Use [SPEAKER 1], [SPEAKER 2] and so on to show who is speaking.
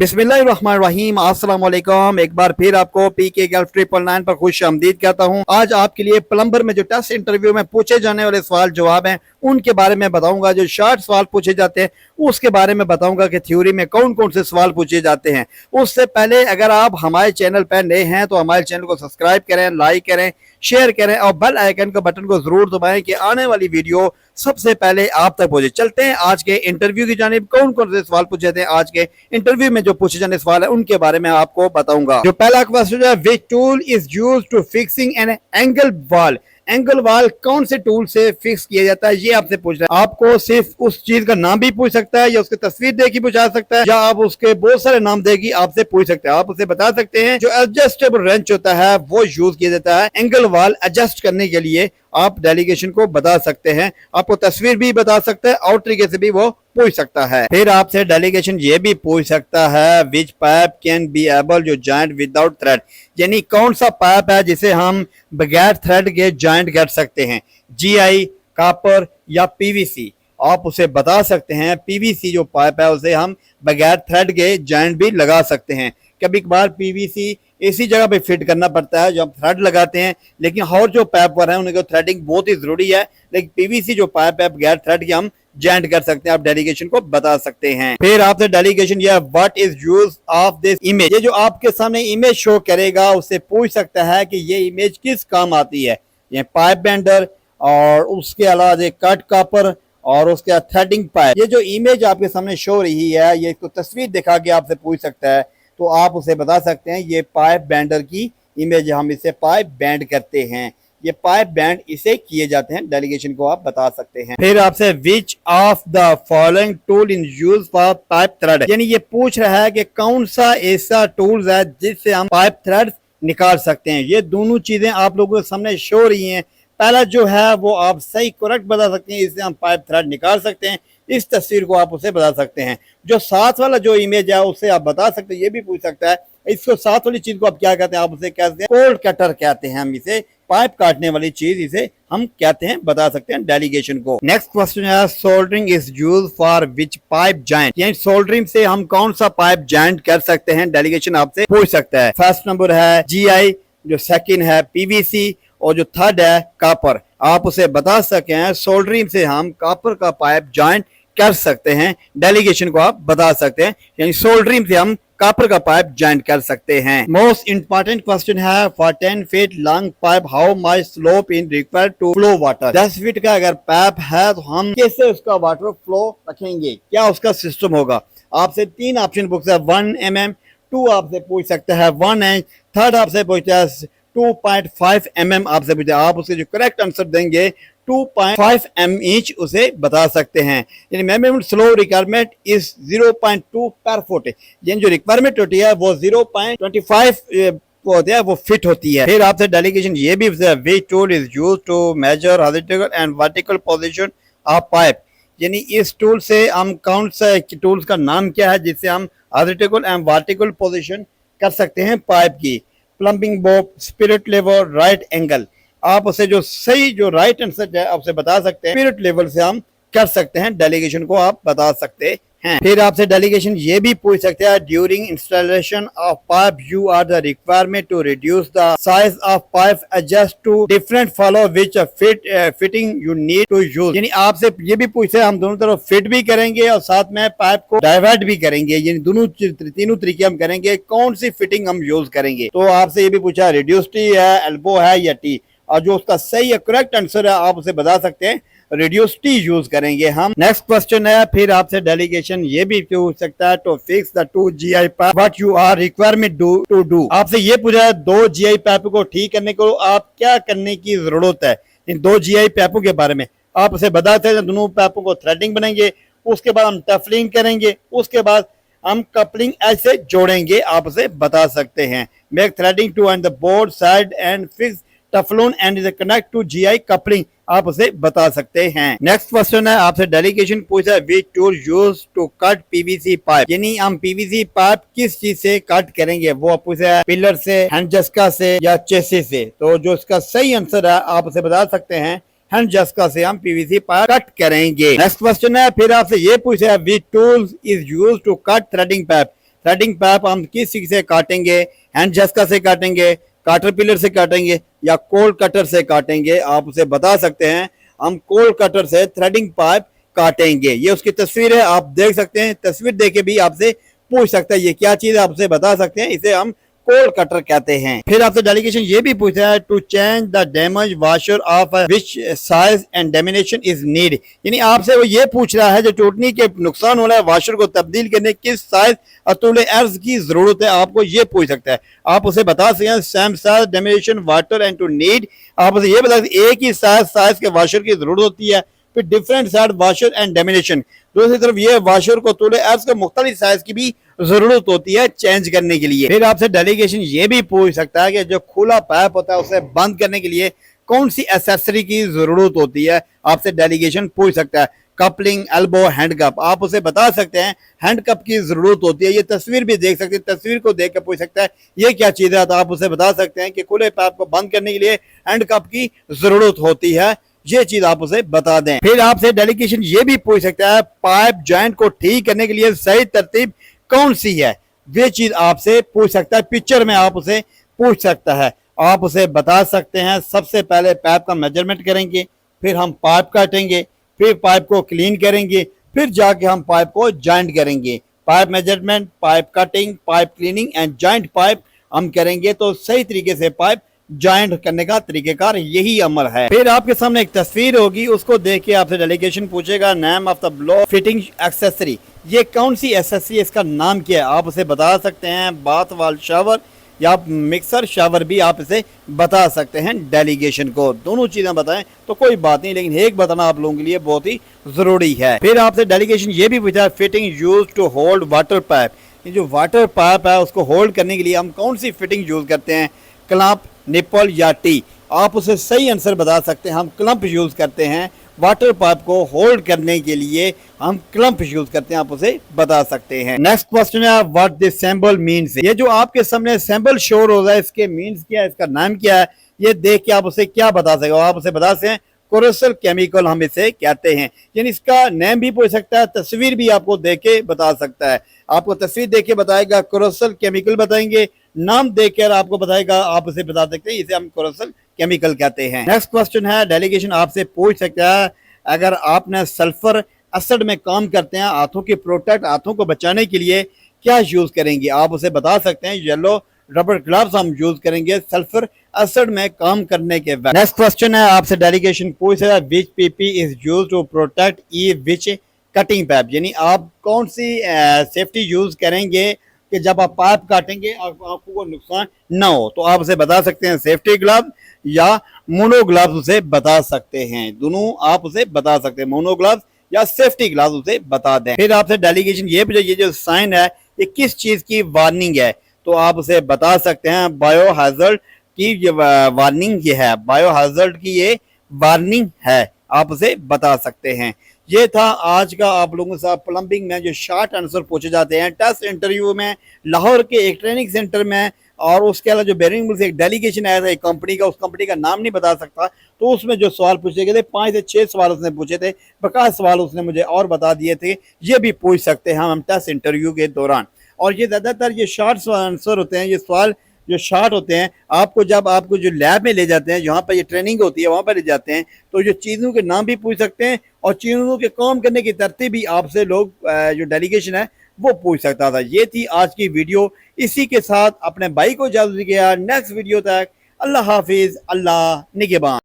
[SPEAKER 1] बिस्मिल्लाहिर्रहमानिर्रहीम, अस्सलाम वालेकुम। एक बार फिर आपको पीके गल्फ 999 पर खुश आमदीद कहता हूँ। आज आपके लिए प्लम्बर में जो टेस्ट इंटरव्यू में पूछे जाने वाले सवाल जवाब हैं उनके बारे में बताऊंगा। जो शॉर्ट सवाल पूछे जाते हैं उसके बारे में बताऊंगा कि थ्योरी में कौन कौन से सवाल पूछे जाते हैं। उससे पहले अगर आप हमारे चैनल पर नए हैं तो हमारे चैनल को सब्सक्राइब करें, लाइक करें, शेयर करें और बेल आइकन का बटन को जरूर दबाएं कि आने वाली वीडियो सबसे पहले आप तक पहुंचे। चलते हैं आज के इंटरव्यू की जानिब। कौन कौन से सवाल पूछे थे आज के इंटरव्यू में, जो पूछे जाने सवाल है उनके बारे में आपको बताऊंगा। जो पहला क्वेश्चन है, which tool is used to fixing an angle wall. Angle wall कौन से टूल से फिक्स किया जाता है, ये आपसे पूछ रहा है। आपको सिर्फ उस चीज का नाम भी पूछ सकता है या उसकी तस्वीर देख के पूछा सकता है, या आप उसके बहुत सारे नाम देगी आपसे पूछ सकते हैं। आप उसे बता सकते हैं जो एडजस्टेबल रेंच होता है वो यूज किया जाता है एंगल वाल एडजस्ट करने के लिए। आप डेलीगेशन को बता सकते हैं, आपको तस्वीर भी बता सकते हैं और तरीके से भी वो पूछ सकता है। फिर आपसे डेलीगेशन ये भी पूछ सकता है, विच पाइप कैन बी एबल जो जॉइंट विदाउट थ्रेड, यानी कौन सा पाइप है जिसे हम बगैर थ्रेड के जॉइंट कर सकते हैं, जीआई, कॉपर या पीवीसी। आप उसे बता सकते हैं। पीवीसी जो पाइप है उसे हम बगैर थ्रेड के जॉइंट भी लगा सकते हैं। कभी कभार पीवीसी इसी जगह पे फिट करना पड़ता है जो हम थ्रेड लगाते हैं, लेकिन और जो पाइप पर है उनकी थ्रेडिंग बहुत ही जरूरी है। लेकिन पीवीसी जो पाइप है बगैर थ्रेड के हम जॉइंट कर सकते हैं। आप डेलीगेशन को बता सकते हैं। फिर आपसे डेलीगेशन यह what is use of this image, ये जो आपके सामने इमेज शो करेगा उससे पूछ सकता है कि ये इमेज किस काम आती है। ये पाइप बेंडर और उसके अलावा कट कॉपर और उसके बाद थ्रेडिंग पाइप। ये जो इमेज आपके सामने शो रही है ये इसको तस्वीर दिखा के आपसे पूछ सकता है, तो आप उसे बता सकते हैं ये पाइप बेंडर की इमेज, हम इसे पाइप बेंड करते हैं, ये पाइप बेंड इसे किए जाते हैं। डेलीगेशन को आप बता सकते हैं। फिर आपसे which of the following tool in use for pipe thread, यानी ये पूछ रहा है कि कौन सा ऐसा टूल्स है जिससे हम पाइप थ्रेड निकाल सकते हैं। ये दोनों चीजें आप लोगों के सामने शो रही हैं। पहला जो है वो आप सही करेक्ट बता सकते हैं, इससे हम पाइप थ्रेड निकाल सकते हैं। इस तस्वीर को आप उसे बता सकते हैं। जो साथ वाला जो इमेज है उससे आप बता सकते हैं। ये भी पूछ सकता है इसको साथ वाली चीज को आप क्या कहते हैं, आप उसे कहते हैं कोल्ड कटर कहते हैं। हम इसे पाइप काटने वाली चीज इसे हम कहते हैं, बता सकते हैं डेलीगेशन को। नेक्स्ट क्वेश्चन है, soldering is use for which pipe joint, यानी सोल्डरिंग से हम कौन सा पाइप जॉइंट कर सकते हैं। डेलीगेशन आपसे पूछ सकता है। फर्स्ट नंबर है जीआई, जो सेकंड है पीवीसी और जो थर्ड है कॉपर। आप उसे बता सके हैं सोल्डरिंग से हम कॉपर का पाइप जॉइंट कर सकते हैं। डेलीगेशन को आप बता सकते हैं, यानी सोल्डरिंग से हम कॉपर का पाइप जॉइंट कर सकते हैं। मोस्ट इंपॉर्टेंट क्वेश्चन है, for 10 feet long pipe how much slope in required to flow water. 10 feet का अगर पाइप है तो हम कैसे उसका वाटर फ्लो रखेंगे, क्या उसका सिस्टम होगा। आपसे 3 ऑप्शन पूछता है, 1 mm, 2 आपसे पूछ सकता है 1 इंच, थर्ड आपसे पूछता है 2.5 mm आपसे पूछता है। आप उसके जो करेक्ट आंसर देंगे 2.5 mm उसे बता सकते हैं। यानी मैक्सिमम स्लो रिक्वायरमेंट इज 0.2 पर फुट, यानी जो रिक्वायरमेंट होती है वो 0.25 होती है, वो फिट होती है। फिर आपसे डेलीगेशन ये भी which tool is used to measure horizontal and vertical position of pipe, यानी इस टूल से हम कौन सा टूल्स का नाम क्या है जिससे हम हॉरिजॉन्टल एंड वर्टिकल पोजीशन कर सकते हैं पाइप की। Plumbing bob, spirit level, right angle. आप उसे जो सही जो राइट आंसर है आपसे बता सकते हैं। स्पिरिट लेवल से हम कर सकते हैं। डेलीगेशन को आप बता सकते हैं। फिर आपसे डेलीगेशन ये भी पूछ सकते हैं, during installation of pipe you are the requirement to reduce the size of pipe adjust to different follow which fitting you need to use, यानी आपसे ये भी पूछते हैं हम दोनों तरफ फिट भी करेंगे और साथ में पाइप को डाइवर्ट भी करेंगे, यानी दोनों तीनों तरीके हम करेंगे, कौन सी फिटिंग हम यूज करेंगे। तो आपसे ये भी पूछा रिड्यूस टी है, एल्बो है या टी, और जो उसका सही करेक्ट आंसर है आप उसे बता सकते हैं रिड्यूस टी यूज करेंगे हम। नेक्स्ट क्वेश्चन है, फिर आपसे डेलीगेशन ये भी पूछ सकता है, to fix the 2 GI pipe what you are requirement to do. आपसे ये पूछा है 2 GI पाइप को ठीक करने को आप क्या करने की जरूरत है। इन 2 GI पाइपों के बारे में आप उसे बताते हैं। दोनों पाइपों को थ्रेडिंग बनाएंगे, उसके बाद हम टफलिंग करेंगे, उसके बाद हम कपलिंग ऐसे जोड़ेंगे, आप उसे बता सकते हैं। Make threading to end the board side end fix Teflon end is connect to GI coupling, आप उसे बता सकते हैं। नेक्स्ट क्वेश्चन है, आपसे डेलीगेशन पूछा which tool use to cut PVC pipe, यानी हम पीवीसी पाइप किस चीज से कट करेंगे। वो पूछा है पिलर से, हैंड जस्का से या चेसी से। तो जो इसका सही आंसर है आप उसे बता सकते हैं हैंड जस्का से हम पीवीसी पाइप कट करेंगे। नेक्स्ट क्वेश्चन है, फिर आपसे ये पूछा है which tools is used to cut threading pipe, threading pipe हम किस चीज से काटेंगे, हैंड झटका से काटेंगे, काटरपिलर से काटेंगे या कोल कटर से काटेंगे, आप उसे बता सकते हैं हम कोल कटर से थ्रेडिंग पाइप काटेंगे। ये उसकी तस्वीर है, आप देख सकते हैं, तस्वीर देके भी आपसे पूछ सकता है ये क्या चीज है, आपसे बता सकते हैं, इसे हम कोल कटर कहते हैं। फिर आपसे डेलीगेशन ये भी पूछा है to change the damage washer of which size and dimension is need, यानी आपसे वो ये पूछ रहा है जो टूटने के नुकसान हो रहा है वाशर को तब्दील करने किस साइज और तूले अर्ज की जरूरत है, आपको ये पूछ सकता है। आप उसे बता सकते हैं same size dimension water and to need, आप उसे ये बता सकते हैं एक ही साइज के वाशर की जरूरत होती है। फिर different size washer and damnation, दूसरी तरफ ये वाशर को तूले अर्ज के मुख्तलिफ साइज की भी जरूरत होती है चेंज करने के लिए। फिर आपसे डेलीगेशन ये भी पूछ सकता है कि जो खुला पाइप होता है उसे बंद करने के लिए कौन सी एसेसरी की जरूरत होती है, आपसे डेलीगेशन पूछ सकता है। कपलिंग, एल्बो, हैंड कप, आप उसे बता सकते हैं हैंड कप की जरूरत होती है। ये तस्वीर भी देख सकते हैं, तस्वीर को देख कर पूछ सकता है ये क्या चीज है, तो आप उसे बता सकते हैं कि खुले पाइप को बंद करने के लिए हैंड कप की जरूरत होती है, ये चीज आप उसे बता दें। फिर आपसे डेलीगेशन ये भी पूछ सकता है पाइप जॉइंट को ठीक करने के लिए सही तरतीब कौन सी है, ये चीज आपसे पूछ सकता है, पिक्चर में आप उसे पूछ सकता है। आप उसे बता सकते हैं सबसे पहले पाइप का मेजरमेंट करेंगे, फिर हम पाइप काटेंगे, फिर पाइप को क्लीन करेंगे, फिर जाके हम पाइप को जॉइंट करेंगे। Pipe measurement, pipe cutting, pipe cleaning and joint pipe हम करेंगे तो सही तरीके से पाइप जॉइंट करने का तरीकेकार यही अमल है। फिर आपके सामने एक तस्वीर होगी, उसको देख के आपसे डेलीगेशन पूछेगा name of the blow fitting accessory, ये कौन सी एक्सेसरी है, इसका नाम क्या है, आप उसे बता सकते हैं। बाथ वाल शावर या मिक्सर शावर भी आप इसे बता सकते हैं डेलीगेशन को। दोनों चीजें बताएं तो कोई बात नहीं, लेकिन एक बताना आप लोगों के लिए बहुत ही जरूरी है। फिर आपसे डेलीगेशन ये भी पूछा fitting use to hold water pipe, ये जो वाटर पाइप है उसको होल्ड करने के लिए हम कौन सी फिटिंग यूज करते हैं, क्लैंप, निपल या टी, आप उसे सही आंसर बता सकते हैं। हम क्लैंप यूज करते हैं वाटर पाइप को होल्ड करने के लिए, हम क्लैंप यूज करते हैं, आप उसे बता सकते हैं। नेक्स्ट क्वेश्चन है व्हाट दिस सिंबल मीन्स, ये जो आपके सामने सिंबल शो हो रहा है इसके मीन्स क्या है, इसका नाम क्या है, ये देख के आप उसे क्या बता सकते हो, आप उसे बता सकते हैं कोरोसल केमिकल हम इसे कहते हैं, यानी इसका नेम भी पूछ सकता है, तस्वीर भी आपको देख के बता सकता है। आपको तस्वीर देख के बताएगा कोरोसल केमिकल बताएंगे, नाम देखकर आपको बताएगा, आप उसे बता सकते हैं इसे हम कोरोसल केमिकल कहते हैं। नेक्स्ट क्वेश्चन है डेलीगेशन आपसे पूछ सकता है अगर आपने सल्फर एसिड में काम करते हैं हाथों के प्रोटेक्ट, हाथों को बचाने के लिए क्या यूज करेंगे, आप उसे बता सकते हैं येलो रबर ग्लव्स हम यूज करेंगे सल्फर एसिड में काम करने के बाद। नेक्स्ट क्वेश्चन है आपसे डेलीगेशन पूछ रहा है which PP is use to protect ई विच कटिंग पाइप, यानी आप कौन सी सेफ्टी यूज करेंगे कि जब आप पाइप काटेंगे आपको को नुकसान ना हो, तो आप उसे बता सकते हैं सेफ्टी ग्लव या मोनो ग्लव्स उसे बता सकते हैं, दोनों आप उसे बता सकते हैं, मोनो ग्लव्स या सेफ्टी ग्लव्स उसे बता दें। फिर आपसे डेलीगेशन ये जो साइन है ये किस चीज की वार्निंग है, तो आप उसे बता सकते हैं बायो हैजर्ड की वार्निंग ये है, बायो हैजर्ड की ये वार्निंग है, आप उसे बता सकते हैं। ये था आज का आप लोगों से प्लम्बिंग में जो शॉर्ट आंसर पूछे जाते हैं टेस्ट इंटरव्यू में लाहौर के एक ट्रेनिंग सेंटर में, और उसके अलावा जो बेरिंग मिल से एक डेलीगेशन आया था एक कंपनी का, उस कंपनी का नाम नहीं बता सकता, तो उसमें जो सवाल पूछे गए थे 5 से 6 सवाल उसने पूछे थे, बकाया सवाल उसने मुझे और बता दिए थे, ये भी पूछ सकते हैं हम टेस्ट इंटरव्यू के दौरान। और ये ज़्यादातर ये शॉर्ट आंसर होते हैं, ये सवाल जो शॉर्ट होते हैं आपको जब आपको जो लैब में ले जाते हैं जहाँ पर ये ट्रेनिंग होती है वहाँ पर ले जाते हैं, तो जो चीज़ों के नाम भी पूछ सकते हैं और चीज़ों के काम करने की तरतीब भी आपसे लोग जो डेलीगेशन है वो पूछ सकता था। ये थी आज की वीडियो, इसी के साथ अपने भाई को इजाज़त दिया, नेक्स्ट वीडियो तक अल्लाह हाफिज़, अल्लाह निगहबान।